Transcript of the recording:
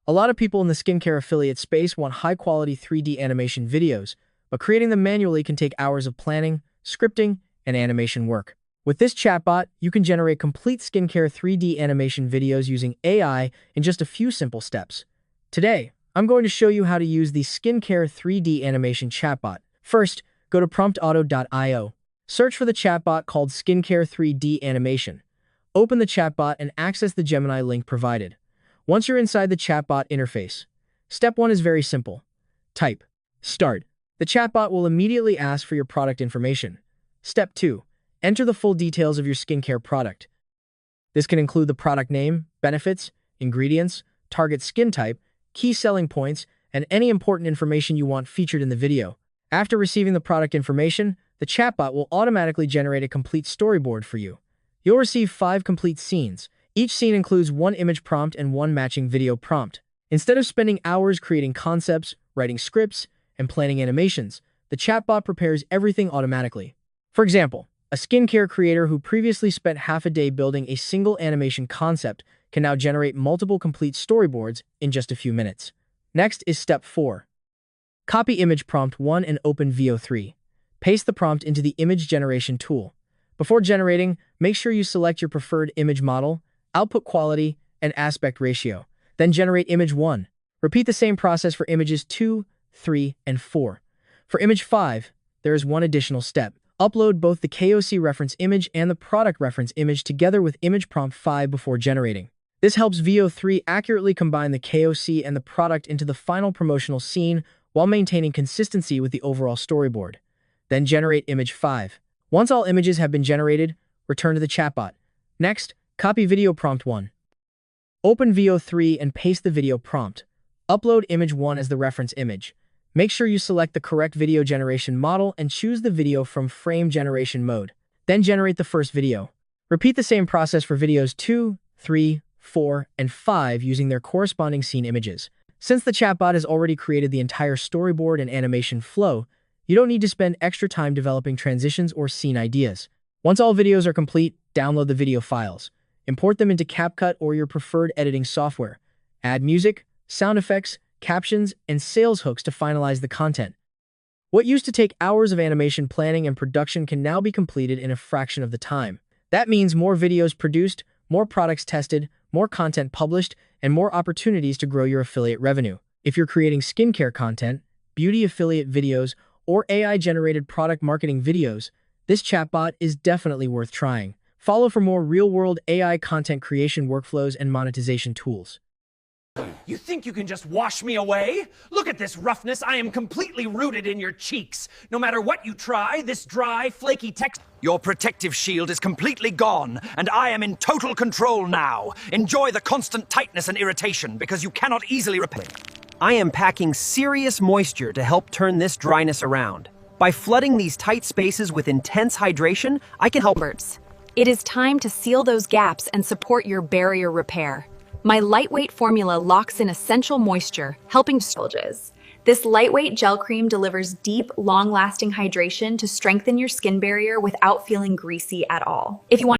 A lot of people in the skincare affiliate space want high-quality 3D animation videos, but creating them manually can take hours of planning, scripting, and animation work. With this chatbot, you can generate complete skincare 3D animation videos using AI in just a few simple steps. Today, I'm going to show you how to use the skincare 3D animation chatbot. First, go to promptauto.io. Search for the chatbot called Skincare 3D Animation. Open the chatbot and access the Gemini link provided. Once you're inside the chatbot interface, step 1 is very simple. Type Start. The chatbot will immediately ask for your product information. Step 2. Enter the full details of your skincare product. This can include the product name, benefits, ingredients, target skin type, key selling points, and any important information you want featured in the video. After receiving the product information, the chatbot will automatically generate a complete storyboard for you. You'll receive 5 complete scenes. Each scene includes 1 image prompt and 1 matching video prompt. Instead of spending hours creating concepts, writing scripts, and planning animations, the chatbot prepares everything automatically. For example, a skincare creator who previously spent half a day building a single animation concept can now generate multiple complete storyboards in just a few minutes. Next is step 4. Copy image prompt 1 and open Veo 3. Paste the prompt into the image generation tool. Before generating, make sure you select your preferred image model, output quality, and aspect ratio. Then generate image 1. Repeat the same process for images 2, 3, and 4. For image 5, there is one additional step. Upload both the KOC reference image and the product reference image together with image prompt 5 before generating. This helps Veo 3 accurately combine the KOC and the product into the final promotional scene while maintaining consistency with the overall storyboard. Then generate image 5. Once all images have been generated, return to the chatbot. Next, copy video prompt 1. Open Veo 3 and paste the video prompt. Upload image 1 as the reference image. Make sure you select the correct video generation model and choose the video from frame generation mode. Then generate the first video. Repeat the same process for videos 2, 3, 4, and 5 using their corresponding scene images. Since the chatbot has already created the entire storyboard and animation flow, you don't need to spend extra time developing transitions or scene ideas. Once all videos are complete, download the video files. Import them into CapCut or your preferred editing software. Add music, sound effects, captions, and sales hooks to finalize the content. What used to take hours of animation planning and production can now be completed in a fraction of the time. That means more videos produced, more products tested, more content published, and more opportunities to grow your affiliate revenue. If you're creating skincare content, beauty affiliate videos, or AI-generated product marketing videos, this chatbot is definitely worth trying. Follow for more real-world AI content creation workflows and monetization tools. You think you can just wash me away? Look at this roughness. I am completely rooted in your cheeks. No matter what you try, this dry, flaky text... Your protective shield is completely gone, and I am in total control now. Enjoy the constant tightness and irritation, because you cannot easily repair. I am packing serious moisture to help turn this dryness around. By flooding these tight spaces with intense hydration, I can help... It is time to seal those gaps and support your barrier repair. My lightweight formula locks in essential moisture, helping bulges. This lightweight gel cream delivers deep, long-lasting hydration to strengthen your skin barrier without feeling greasy at all. If you want